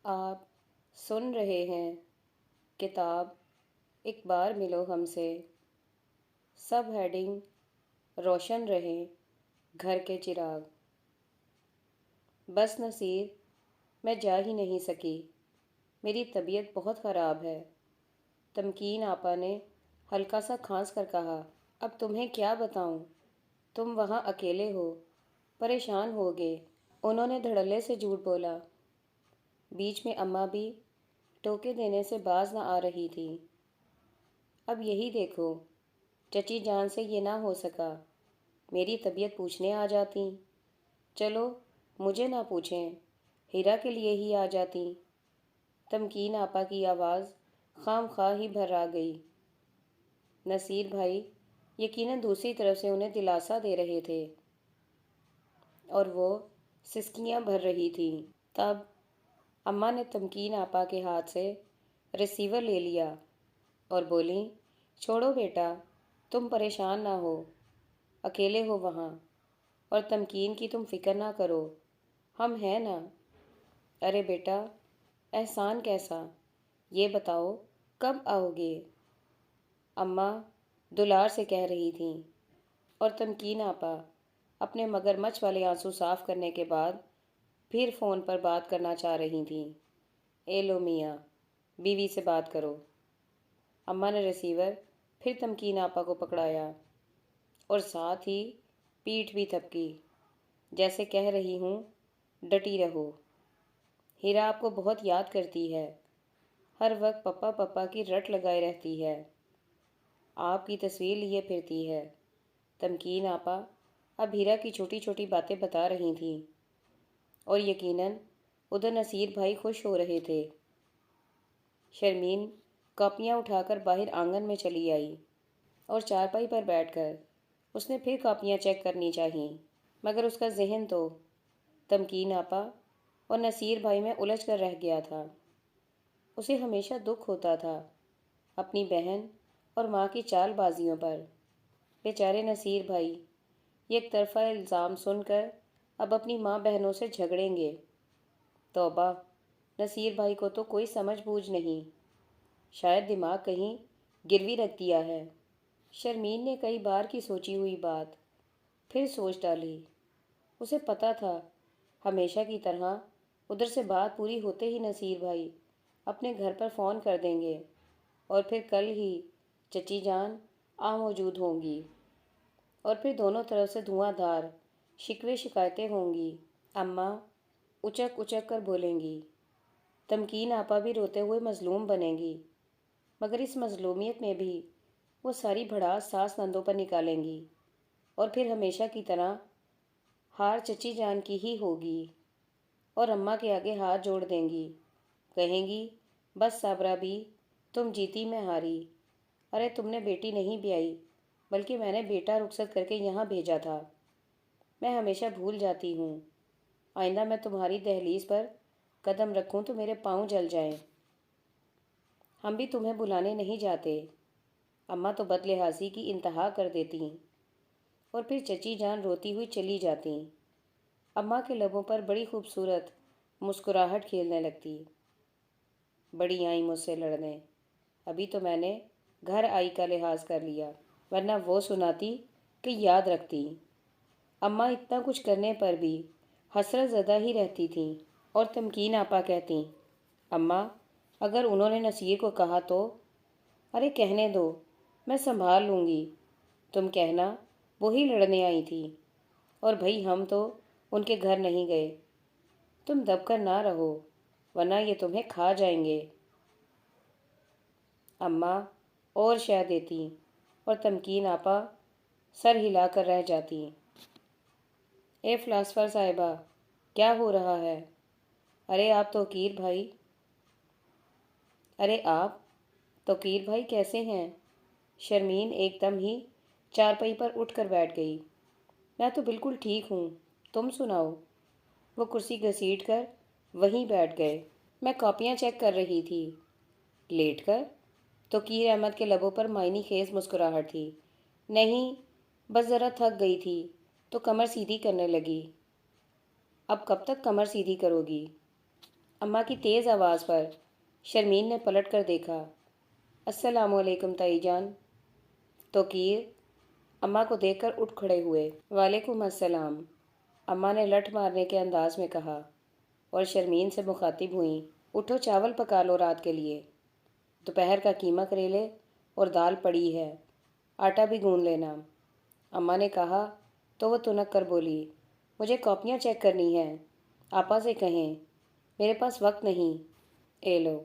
آپ سن رہے ہیں کتاب ایک بار ملو ہم سے۔ سب ہیڈنگ روشن رہیں گھر کے چراغ۔ بس نصیر، میں جا ہی نہیں سکی، میری طبیعت بہت خراب ہے۔ تمکین آپا نے ہلکا سا کھانس کر کہا۔ اب تمہیں کیا بتاؤں، تم وہاں اکیلے ہو، پریشان ہوگے۔ انہوں نے دھڑلے سے جھوٹ بولا۔ بیچ میں اماں بھی ٹوکے دینے سے باز نہ آ رہی تھی۔ اب یہی دیکھو، چچی جان سے یہ نہ ہو سکا، میری طبیعت پوچھنے آ جاتی۔ چلو مجھے نہ پوچھیں، ہیرا کے لیے ہی آ جاتی۔ تمکین آپا کی آواز خام خواہ ہی بھر آ گئی۔ نصیر بھائی یقیناً دوسری طرف سے انہیں دلاسا دے رہے تھے اور وہ سسکیاں بھر رہی تھیں۔ تب اماں نے تمکین آپا کے ہاتھ سے ریسیور لے لیا اور بولیں، چھوڑو بیٹا، تم پریشان نہ ہو، اکیلے ہو وہاں، اور تمکین کی تم فکر نہ کرو، ہم ہیں نا۔ ارے بیٹا، احسان کیسا، یہ بتاؤ کب آؤ گے؟ اماں دلار سے کہہ رہی تھیں، اور تمکین آپا اپنے مگرمچھ والے آنسو صاف کرنے کے بعد پھر فون پر بات کرنا چاہ رہی تھیں۔ اے لو میاں، بیوی سے بات کرو۔ اماں نے ریسیور پھر تمکین آپا کو پکڑایا اور ساتھ ہی پیٹھ بھی تھپکی، جیسے کہہ رہی ہوں ڈٹی رہو، ہیرا آپ کو بہت یاد کرتی ہے، ہر وقت پپا پپا کی رٹ لگائے رہتی ہے، آپ کی تصویر لیے پھرتی ہے۔ تمکین آپا اب ہیرا کی چھوٹی چھوٹی باتیں بتا رہی تھیں، اور یقیناً ادھر نصیر بھائی خوش ہو رہے تھے۔ شرمین کاپیاں اٹھا کر باہر آنگن میں چلی آئی اور چارپائی پر بیٹھ کر اس نے پھر کاپیاں چیک کرنی چاہییں، مگر اس کا ذہن تو تمکین آپا اور نصیر بھائی میں الجھ کر رہ گیا تھا۔ اسے ہمیشہ دکھ ہوتا تھا اپنی بہن اور ماں کی چال بازیوں پر۔ بیچارے نصیر بھائی یک طرفہ الزام سن کر اب اپنی ماں بہنوں سے جھگڑیں گے۔ توبہ، نصیر بھائی کو تو کوئی سمجھ بوجھ نہیں، شاید دماغ کہیں گروی رکھ دیا ہے۔ شرمین نے کئی بار کی سوچی ہوئی بات پھر سوچ ڈالی۔ اسے پتہ تھا ہمیشہ کی طرح ادھر سے بات پوری ہوتے ہی نصیر بھائی اپنے گھر پر فون کر دیں گے اور پھر کل ہی چچی جان آ موجود ہوں گی، اور پھر دونوں طرف سے دھواں دھار شکوے شکایتیں ہوں گی۔ اماں اچک اچک کر بولیں گی، تمکین آپا بھی روتے ہوئے مظلوم بنیں گی، مگر اس مظلومیت میں بھی وہ ساری بھڑاس ساس نندوں پر نکالیں گی، اور پھر ہمیشہ کی طرح ہار چچی جان کی ہی ہوگی، اور اماں کے آگے ہاتھ جوڑ دیں گی، کہیں گی بس صابرہ بھی، تم جیتی میں ہاری، ارے تم نے بیٹی نہیں بیائی بلکہ میں نے بیٹا رخصت کر کے یہاں بھیجا تھا، میں ہمیشہ بھول جاتی ہوں، آئندہ میں تمہاری دہلیز پر قدم رکھوں تو میرے پاؤں جل جائیں، ہم بھی تمہیں بلانے نہیں جاتے۔ اماں تو بد لحاظی کی انتہا کر دیتی اور پھر چچی جان روتی ہوئی چلی جاتی۔ اماں کے لبوں پر بڑی خوبصورت مسکراہٹ کھیلنے لگتی۔ بڑی آئیں مجھ سے لڑنے، ابھی تو میں نے گھر آئی کا لحاظ کر لیا، ورنہ وہ سناتی کہ یاد رکھتی۔ اماں اتنا کچھ کرنے پر بھی حسرت زدہ ہی رہتی تھیں، اور تمکین آپا کہتیں، اماں اگر انہوں نے نصیر کو کہا تو؟ ارے کہنے دو، میں سنبھال لوں گی، تم کہنا وہی لڑنے آئی تھی، اور بھئی ہم تو ان کے گھر نہیں گئے، تم دب کر نہ رہو ورنہ یہ تمہیں کھا جائیں گے۔ اماں اور شہ دیتی اور تمکین آپا سر ہلا کر رہ جاتی۔ اے فلاسفر صاحبہ، کیا ہو رہا ہے؟ ارے آپ توقیر بھائی، ارے آپ توقیر بھائی کیسے ہیں؟ شرمین ایک دم ہی چارپائی پر اٹھ کر بیٹھ گئی۔ میں تو بالکل ٹھیک ہوں، تم سناؤ؟ وہ کرسی گھسیٹ کر وہیں بیٹھ گئے۔ میں کاپیاں چیک کر رہی تھی۔ لیٹ کر؟ توقیر احمد کے لبوں پر معنی خیز مسکراہٹ تھی۔ نہیں، بس ذرا تھک گئی تھی تو کمر سیدھی کرنے لگی۔ اب کب تک کمر سیدھی کرو گی؟ اماں کی تیز آواز پر شرمین نے پلٹ کر دیکھا۔ السلام علیکم تائی جان۔ توقیر اماں کو دیکھ کر اٹھ کھڑے ہوئے۔ وعلیکم السلام، اماں نے لٹھ مارنے کے انداز میں کہا اور شرمین سے مخاطب ہوئیں۔ اٹھو چاول پکا لو رات کے لیے، دوپہر کا قیمہ کریلے اور دال پڑی ہے، آٹا بھی گوندھ لینا۔ اماں نے کہا تو وہ تنک کر بولی، مجھے کاپیاں چیک کرنی ہیں، آپا سے کہیں، میرے پاس وقت نہیں۔ اے لو،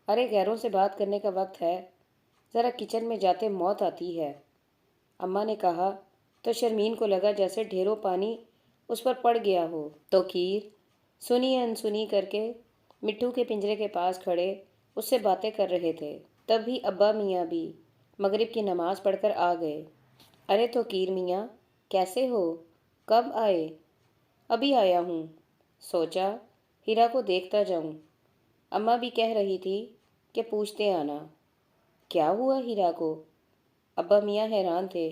ارے غیروں سے بات کرنے کا وقت ہے، ذرا کچن میں جاتے موت آتی ہے، اماں نے کہا تو شرمین کو لگا جیسے ڈھیروں پانی اس پر پڑ گیا ہو۔ توقیر سنی انسنی کر کے مٹھو کے پنجرے کے پاس کھڑے اس سے باتیں کر رہے تھے۔ تب بھی ابا میاں بھی مغرب کی نماز پڑھ کر آ گئے۔ ارے توقیر میاں، کیسے ہو؟ کب آئے؟ ابھی آیا ہوں، سوچا ہیرا کو دیکھتا جاؤں۔ اماں بھی کہہ رہی تھی کہ پوچھتے آنا۔ کیا ہوا ہیرا کو؟ ابا میاں حیران تھے۔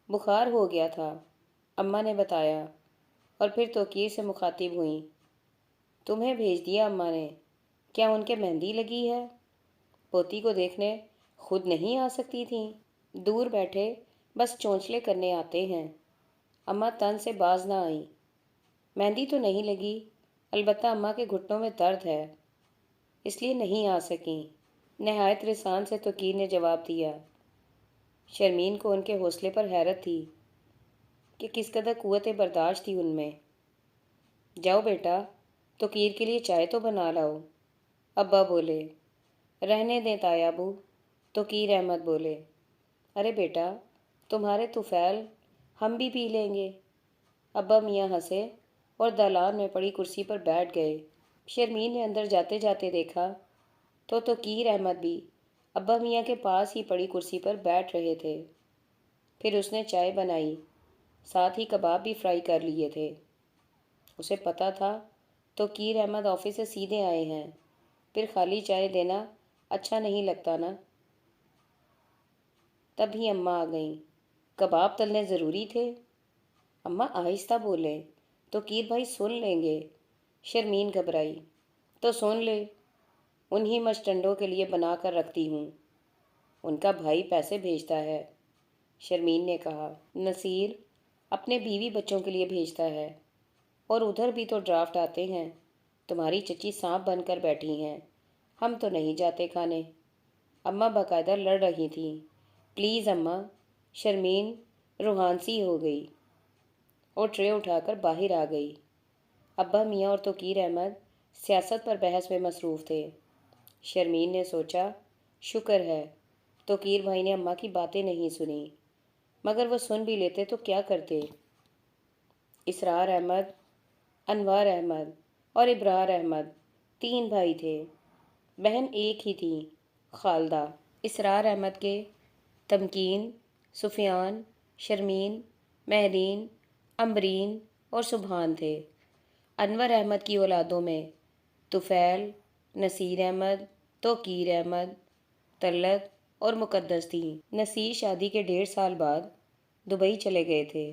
بخار ہو گیا تھا، اماں نے بتایا، اور پھر توقیر سے مخاطب ہوئیں۔ تمہیں بھیج دیا اماں نے، کیا ان کے مہندی لگی ہے؟ پوتی کو دیکھنے خود نہیں آ سکتی تھیں؟ دور بیٹھے بس چونچلے کرنے آتے ہیں۔ اماں تن سے باز نہ آئیں۔ مہندی تو نہیں لگی، البتہ اماں کے گھٹنوں میں درد ہے، اس لیے نہیں آ سکیں، نہایت رسان سے توقیر نے جواب دیا۔ شرمین کو ان کے حوصلے پر حیرت تھی کہ کس قدر قوت برداشت تھی ان میں۔ جاؤ بیٹا، توقیر کے لیے چائے تو بنا لاؤ، ابا بولے۔ رہنے دیں تایا ابو، توقیر احمد بولے۔ ارے بیٹا، تمہارے طفیل، ہم بھی پی لیں گے۔ ابا میاں ہنسے اور دالان میں پڑی کرسی پر بیٹھ گئے۔ شرمین نے اندر جاتے جاتے دیکھا تو توقیر احمد بھی ابا میاں کے پاس ہی پڑی کرسی پر بیٹھ رہے تھے۔ پھر اس نے چائے بنائی، ساتھ ہی کباب بھی فرائی کر لیے تھے۔ اسے پتہ تھا توقیر احمد آفس سے سیدھے آئے ہیں، پھر خالی چائے دینا اچھا نہیں لگتا نا۔ تب ہی اماں آ گئیں۔ کباب تلنے ضروری تھے؟ اماں آہستہ بولے، توقیر بھائی سن لیں گے۔ شرمین گھبرائی۔ تو سن لے، انہی مچ ٹنڈوں کے لیے بنا کر رکھتی ہوں، ان کا بھائی پیسے بھیجتا ہے، شرمین نے کہا۔ نصیر اپنے بیوی بچوں کے لیے بھیجتا ہے، اور ادھر بھی تو ڈرافٹ آتے ہیں، تمہاری چچی سانپ بن کر بیٹھی ہیں، ہم تو نہیں جاتے کھانے۔ اماں باقاعدہ لڑ رہی تھیں۔ پلیز اماں، شرمین روحان سی ہو گئی اور ٹرے اٹھا کر باہر آ گئی۔ ابا میاں اور توقیر احمد سیاست پر بحث میں مصروف تھے۔ شرمین نے سوچا، شکر ہے توقیر بھائی نے اماں کی باتیں نہیں سنی، مگر وہ سن بھی لیتے تو کیا کرتے؟ اسرار احمد، انوار احمد اور ابرار احمد 3 بھائی تھے، بہن ایک ہی تھی، خالدہ۔ اسرار احمد کے تمکین، سفیان، شرمین، مہرین، امبرین اور سبحان تھے۔ انور احمد کی اولادوں میں طفیل، نصیر احمد، توقیر احمد، طلت اور مقدس تھیں۔ نصیر شادی کے 1.5 سال بعد دبئی چلے گئے تھے،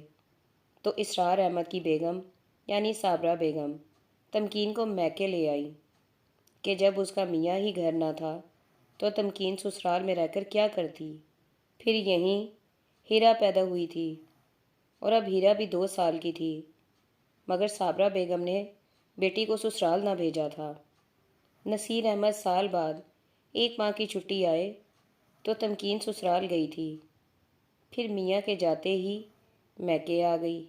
تو اسرار احمد کی بیگم یعنی صابرہ بیگم تمکین کو میکے لے آئی کہ جب اس کا میاں ہی گھر نہ تھا تو تمکین سسرال میں رہ کر کیا کرتی؟ پھر یہیں ہیرا پیدا ہوئی تھی، اور اب ہیرا بھی 2 سال کی تھی، مگر صابرہ بیگم نے بیٹی کو سسرال نہ بھیجا تھا۔ نصیر احمد سال بعد 1 ماہ کی چھٹی آئے تو تمکین سسرال گئی تھی، پھر میاں کے جاتے ہی میکے آ گئی۔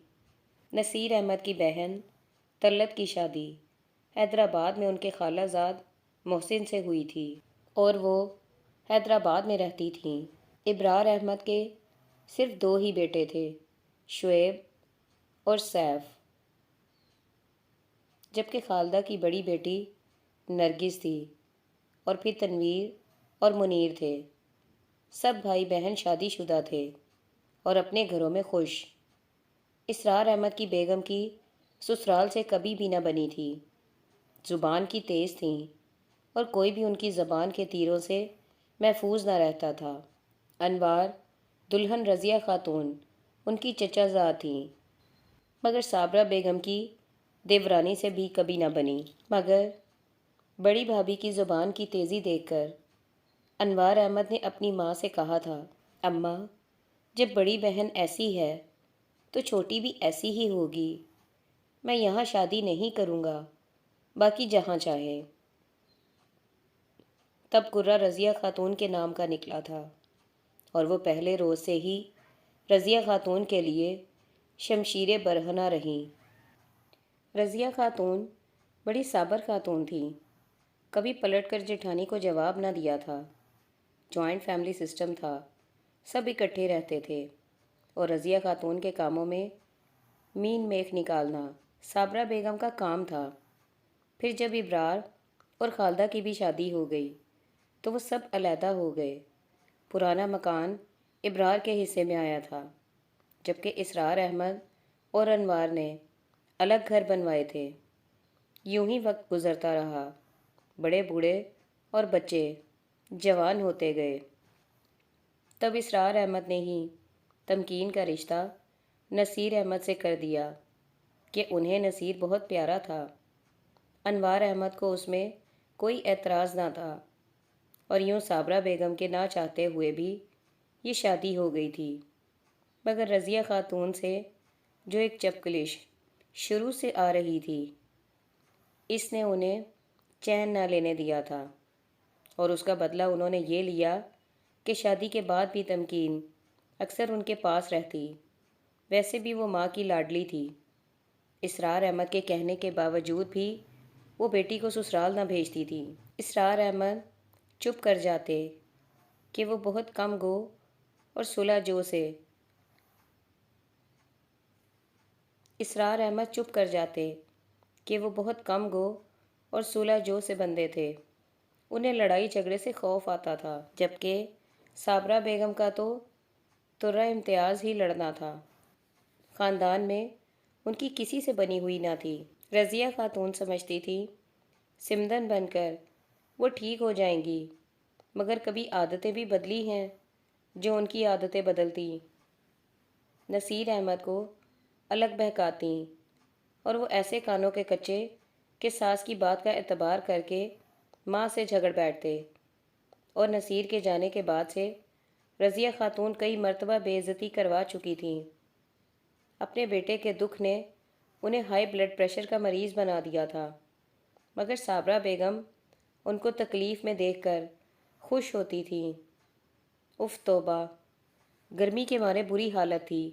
نصیر احمد کی بہن طلت کی شادی حیدرآباد میں ان کے خالہ زاد محسن سے ہوئی تھی، اور وہ حیدرآباد میں رہتی تھیں۔ ابرار احمد کے صرف 2 ہی بیٹے تھے، شعیب اور سیف، جبکہ خالدہ کی بڑی بیٹی نرگس تھی، اور پھر تنویر اور منیر تھے۔ سب بھائی بہن شادی شدہ تھے اور اپنے گھروں میں خوش۔ اسرار احمد کی بیگم کی سسرال سے کبھی بھی نہ بنی تھی، زبان کی تیز تھیں، اور کوئی بھی ان کی زبان کے تیروں سے محفوظ نہ رہتا تھا۔ انوار دلہن رضیہ خاتون ان کی چچا زاد تھیں، مگر صابرہ بیگم کی دیورانی سے بھی کبھی نہ بنی۔ مگر بڑی بھابھی کی زبان کی تیزی دیکھ کر انوار احمد نے اپنی ماں سے کہا تھا، اماں، جب بڑی بہن ایسی ہے تو چھوٹی بھی ایسی ہی ہوگی۔ میں یہاں شادی نہیں کروں گا، باقی جہاں چاہے۔ تب قرہ رضیہ خاتون کے نام کا نکلا تھا، اور وہ پہلے روز سے ہی رضیہ خاتون کے لیے شمشیر برہنہ رہیں۔ رضیہ خاتون بڑی صابر خاتون تھیں، کبھی پلٹ کر جیٹھانی کو جواب نہ دیا تھا۔ جوائنٹ فیملی سسٹم تھا، سب اکٹھے رہتے تھے، اور رضیہ خاتون کے کاموں میں مین میخ نکالنا صابرہ بیگم کا کام تھا۔ پھر جب ابرار اور خالدہ کی بھی شادی ہو گئی تو وہ سب علیحدہ ہو گئے۔ پرانا مکان ابرار کے حصے میں آیا تھا، جبکہ اسرار احمد اور انوار نے الگ گھر بنوائے تھے۔ یوں ہی وقت گزرتا رہا، بڑے بوڑھے اور بچے جوان ہوتے گئے۔ تب اسرار احمد نے ہی تمکین کا رشتہ نصیر احمد سے کر دیا کہ انہیں نصیر بہت پیارا تھا۔ انوار احمد کو اس میں کوئی اعتراض نہ تھا، اور یوں صابرہ بیگم کے نہ چاہتے ہوئے بھی یہ شادی ہو گئی تھی۔ مگر رضیہ خاتون سے جو ایک چپکلش شروع سے آ رہی تھی، اس نے انہیں چین نہ لینے دیا تھا، اور اس کا بدلہ انہوں نے یہ لیا کہ شادی کے بعد بھی تمکین اکثر ان کے پاس رہتی۔ ویسے بھی وہ ماں کی لاڈلی تھی۔ اسرار احمد کے کہنے کے باوجود بھی وہ بیٹی کو سسرال نہ بھیجتی تھی۔ اسرار احمد چپ کر جاتے کہ وہ بہت کم گو اور صلح جو سے اسرار احمد چپ کر جاتے کہ وہ بہت کم گو اور صلح جو سے بندے تھے۔ انہیں لڑائی جھگڑے سے خوف آتا تھا، جبکہ صابرہ بیگم کا تو ترہ امتیاز ہی لڑنا تھا۔ خاندان میں ان کی کسی سے بنی ہوئی نہ تھی۔ رضیہ خاتون سمجھتی تھی سمدن بن کر وہ ٹھیک ہو جائیں گی، مگر کبھی عادتیں بھی بدلی ہیں جو ان کی عادتیں بدلتی، نصیر احمد کو الگ بہکاتی، اور وہ ایسے کانوں کے کچے کہ ساس کی بات کا اعتبار کر کے ماں سے جھگڑ بیٹھتے۔ اور نصیر کے جانے کے بعد سے رضیہ خاتون کئی مرتبہ بے عزتی کروا چکی تھیں۔ اپنے بیٹے کے دکھ نے انہیں ہائی بلڈ پریشر کا مریض بنا دیا تھا، مگر صابرہ بیگم ان کو تکلیف میں دیکھ کر خوش ہوتی تھیں۔ اف توبہ! گرمی کے مارے بری حالت تھی،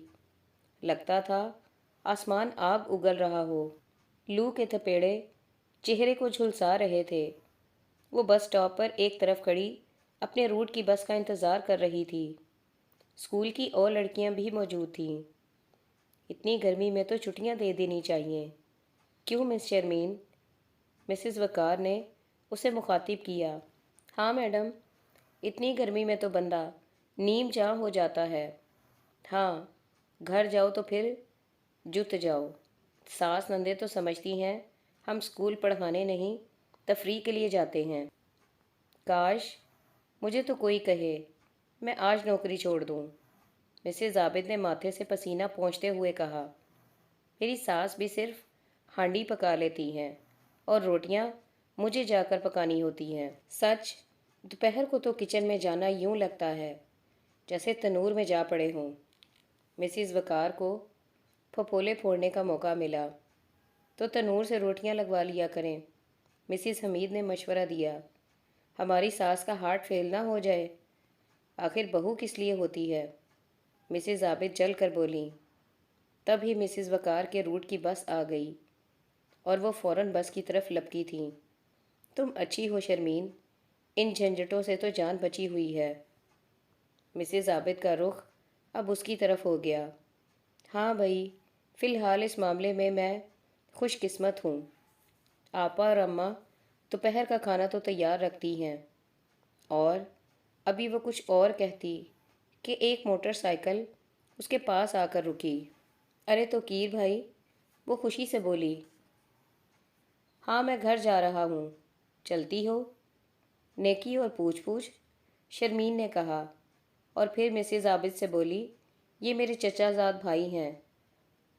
لگتا تھا آسمان آگ اگل رہا ہو۔ لو کے تھپیڑے چہرے کو جھلسا رہے تھے۔ وہ بس سٹاپ پر ایک طرف کھڑی اپنے روٹ کی بس کا انتظار کر رہی تھی۔ اسکول کی اور لڑکیاں بھی موجود تھیں۔ اتنی گرمی میں تو چھٹیاں دے دینی چاہیے، کیوں مس شرمین؟ مسز وقار نے اسے مخاطب کیا۔ ہاں میڈم، اتنی گرمی میں تو بندہ نیم جاں ہو جاتا ہے۔ ہاں، گھر جاؤ تو پھر جت جاؤ۔ ساس نندے تو سمجھتی ہیں ہم اسکول پڑھانے نہیں، تفریح کے لیے جاتے ہیں۔ کاش مجھے تو کوئی کہے میں آج نوکری چھوڑ دوں۔ مسز عابد نے ماتھے سے پسینہ پونچھتے ہوئے کہا، میری ساس بھی صرف ہانڈی پکا لیتی ہیں، اور روٹیاں مجھے جا کر پکانی ہوتی ہیں۔ سچ، دوپہر کو تو کچن میں جانا یوں لگتا ہے جیسے تنور میں جا پڑے ہوں۔ مسز وقار کو پھپولے پھوڑنے کا موقع ملا تو تنور سے روٹیاں لگوا لیا کریں۔ مسز حمید نے مشورہ دیا، ہماری ساس کا ہارٹ فیل نہ ہو جائے۔ آخر بہو کس لیے ہوتی ہے؟ مسز عابد جل کر بولیں۔ تب ہی مسز وقار کے روٹ کی بس آ گئی، اور وہ فوراً بس کی طرف لپکی تھیں۔ تم اچھی ہو شرمین، ان جھنجھٹوں سے تو جان بچی ہوئی ہے۔ مسز عابد کا رخ اب اس کی طرف ہو گیا۔ ہاں بھائی، فی الحال اس معاملے میں خوش قسمت ہوں۔ آپا اور اماں دوپہر کا کھانا تو تیار رکھتی ہیں۔ اور ابھی وہ کچھ اور کہتی کہ ایک موٹر سائیکل اس کے پاس آ کر رکی۔ ارے توقیر بھائی، وہ خوشی سے بولی۔ ہاں میں گھر جا رہا ہوں، چلتی ہو؟ نیکی اور پوچھ پوچھ، شرمین نے کہا، اور پھر مسز عابد سے بولی، یہ میرے چچا زاد بھائی ہیں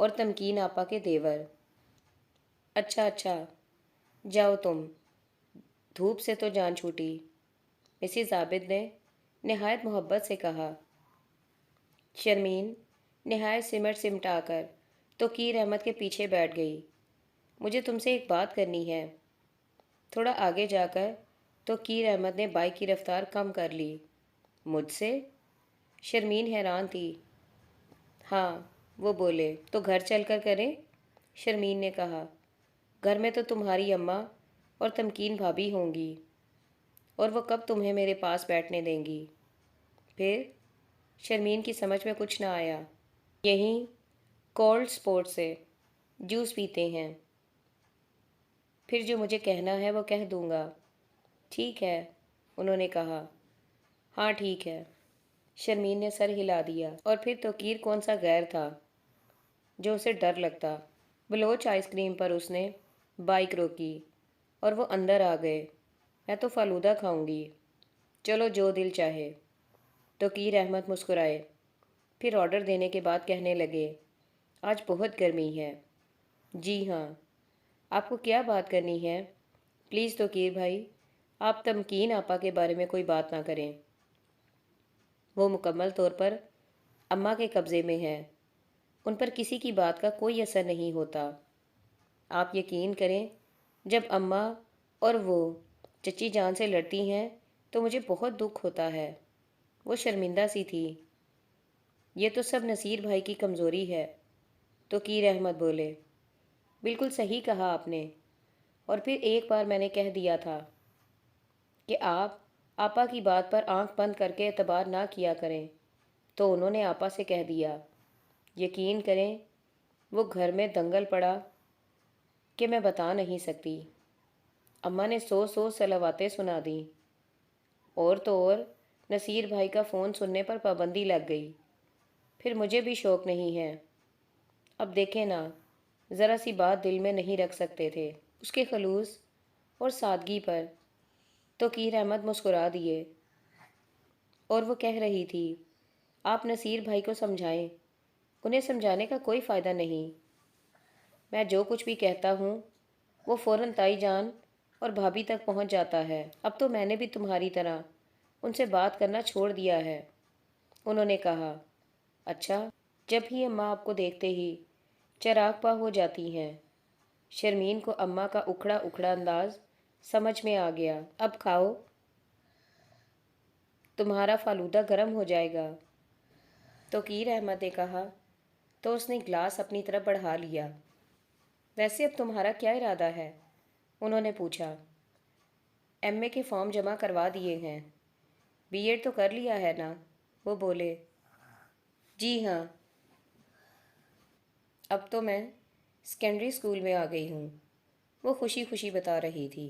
اور تمکین آپا کے دیور۔ اچھا اچھا، جاؤ تم، دھوپ سے تو جان چھوٹی، مسز عابد نے نہایت محبت سے کہا۔ شرمین نہایت سمٹ سمٹا کر توقیر احمد کے پیچھے بیٹھ گئی۔ مجھے تم سے ایک بات کرنی ہے۔ تھوڑا آگے جا کر توقیر احمد نے بائک کی رفتار کم کر لی۔ مجھ سے؟ شرمین حیران تھی۔ ہاں، وہ بولے۔ تو گھر چل کر کریں؟ شرمین نے کہا۔ گھر میں تو تمہاری اماں اور تمکین بھابھی ہوں گی، اور وہ کب تمہیں میرے پاس بیٹھنے دیں گی؟ پھر؟ شرمین کی سمجھ میں کچھ نہ آیا۔ یہیں کولڈ سپورٹ سے جوس پیتے ہیں، پھر جو مجھے کہنا ہے وہ کہہ دوں گا۔ ٹھیک ہے، انہوں نے کہا۔ ہاں ٹھیک ہے، شرمین نے سر ہلا دیا۔ اور پھر توقیر کون سا غیر تھا جو اسے ڈر لگتا۔ بلوچ آئس کریم پر اس نے بائک روکی اور وہ اندر آ گئے۔ میں تو فالودہ کھاؤں گی۔ چلو جو دل چاہے۔ توقیر احمد مسکرائے، پھر آرڈر دینے کے بعد کہنے لگے، آج بہت گرمی ہے۔ جی ہاں، آپ کو کیا بات کرنی ہے؟ پلیز توقیر بھائی، آپ تمکین آپا کے بارے میں کوئی بات نہ کریں۔ وہ مکمل طور پر اماں کے قبضے میں ہے، ان پر کسی کی بات کا کوئی اثر نہیں ہوتا۔ آپ یقین کریں، جب اماں اور وہ چچی جان سے لڑتی ہیں تو مجھے بہت دکھ ہوتا ہے۔ وہ شرمندہ سی تھی۔ یہ تو سب نصیر بھائی کی کمزوری ہے، توقیر احمد بولے۔ بالکل صحیح کہا آپ نے، اور پھر ایک بار میں نے کہہ دیا تھا کہ آپ آپا کی بات پر آنکھ بند کر کے اعتبار نہ کیا کریں، تو انہوں نے آپا سے کہہ دیا۔ یقین کریں، وہ گھر میں دنگل پڑا کہ میں بتا نہیں سکتی۔ اماں نے 100 صلواتیں سنا دیں، اور تو اور نصیر بھائی کا فون سننے پر پابندی لگ گئی۔ پھر مجھے بھی شوق نہیں ہے۔ اب دیکھیں نا، ذرا سی بات دل میں نہیں رکھ سکتے تھے۔ اس کے خلوص اور سادگی پر توقیر احمد مسکرا دیے، اور وہ کہہ رہی تھی، آپ نصیر بھائی کو سمجھائیں، انہیں سمجھانے کا کوئی فائدہ نہیں۔ میں جو کچھ بھی کہتا ہوں وہ فوراً تائی جان اور بھابھی تک پہنچ جاتا ہے۔ اب تو میں نے بھی تمہاری طرح ان سے بات کرنا چھوڑ دیا ہے، انہوں نے کہا۔ اچھا، جب ہی اماں آپ کو دیکھتے ہی چراغ پا ہو جاتی ہیں۔ شرمین کو اماں کا اکھڑا اکھڑا انداز سمجھ میں آ گیا۔ اب کھاؤ، تمہارا فالودہ گرم ہو جائے گا، توقیر احمد نے کہا، تو اس نے گلاس اپنی طرف بڑھا لیا۔ ویسے اب تمہارا کیا ارادہ ہے؟ انہوں نے پوچھا۔ ایم اے کے فارم جمع کروا دیے ہیں۔ بی ایڈ تو کر لیا ہے نا؟ وہ بولے۔ جی ہاں، اب تو میں سیکنڈری اسکول میں آ گئی ہوں، وہ خوشی خوشی بتا رہی تھی۔